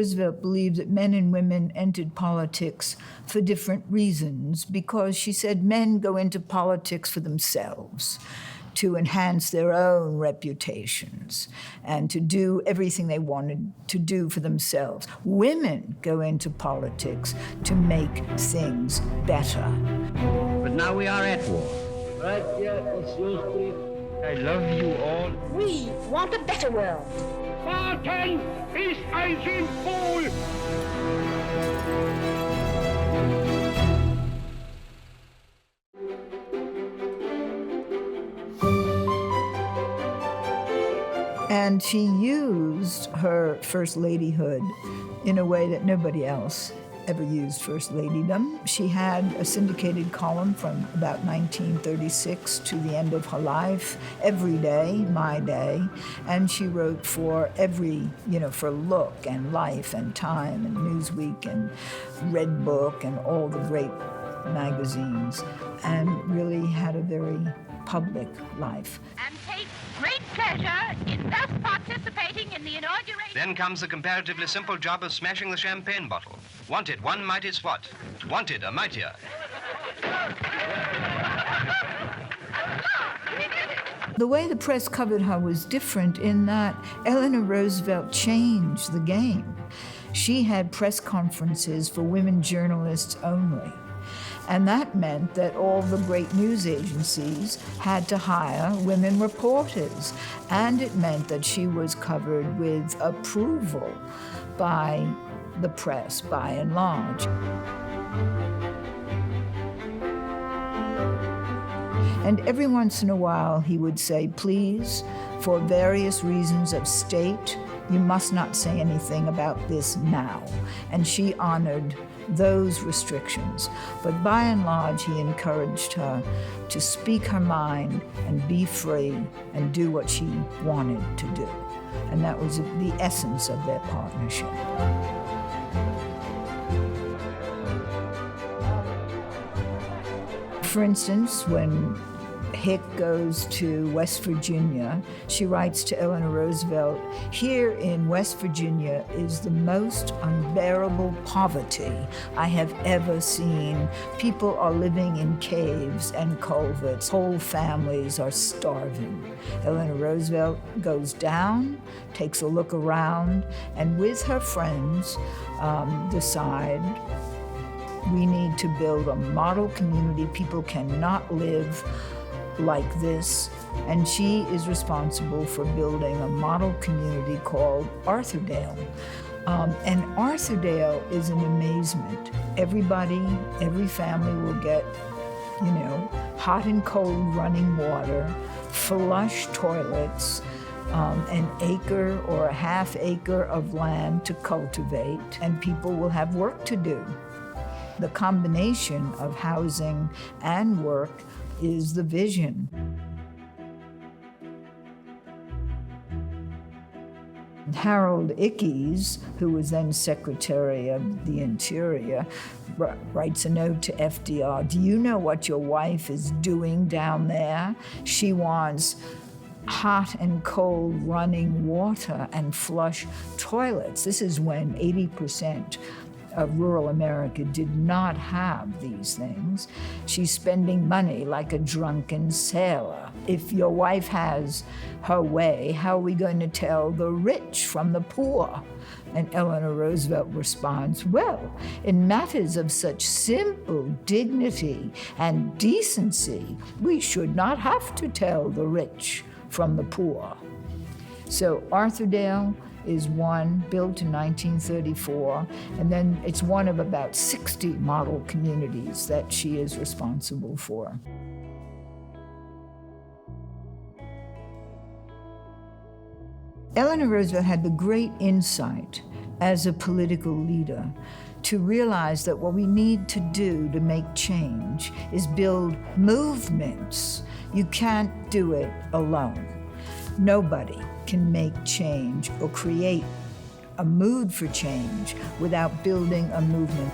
Roosevelt believed that men and women entered politics for different reasons because she said men go into politics for themselves, to enhance their own reputations and to do everything they wanted to do for themselves. Women go into politics to make things better. But now we are at war. Right, yeah, it's yours, please. I love you all. We want a better world. Warten ist ein Symbol. And she used her first ladyhood in a way that nobody else ever used first ladydom. She had a syndicated column from about 1936 to the end of her life, every day, my day, and she wrote for every, for Look and Life and Time and Newsweek and Red Book and all the great magazines, and really had a very public life. And take great pleasure in thus participating in the inauguration. Then comes the comparatively simple job of smashing the champagne bottle. Wanted one mighty swat. Wanted a mightier. The way the press covered her was different in that Eleanor Roosevelt changed the game. She had press conferences for women journalists only. And that meant that all the great news agencies had to hire women reporters. And it meant that she was covered with approval by the press, by and large. And every once in a while, he would say, please, for various reasons of state, you must not say anything about this now. And she honored those restrictions. But by and large, he encouraged her to speak her mind and be free and do what she wanted to do. And that was the essence of their partnership. For instance, when Hick goes to West Virginia, she writes to Eleanor Roosevelt, here in West Virginia is the most unbearable poverty I have ever seen. People are living in caves and culverts. Whole families are starving. Eleanor Roosevelt goes down, takes a look around, and with her friends decide we need to build a model community. People cannot live like this, and she is responsible for building a model community called Arthurdale. And Arthurdale is an amazement. Everybody, every family will get, hot and cold running water, flush toilets, an acre or a half acre of land to cultivate, and people will have work to do. The combination of housing and work is the vision. Harold Ickes, who was then Secretary of the Interior, writes a note to FDR, do you know what your wife is doing down there? She wants hot and cold running water and flush toilets. This is when 80% of rural America did not have these things. She's spending money like a drunken sailor. If your wife has her way, how are we going to tell the rich from the poor? And Eleanor Roosevelt responds, well, in matters of such simple dignity and decency, we should not have to tell the rich from the poor. So Arthurdale is one built in 1934, and then it's one of about 60 model communities that she is responsible for. Eleanor Roosevelt had the great insight as a political leader to realize that what we need to do to make change is build movements. You can't do it alone. Nobody can make change or create a mood for change without building a movement.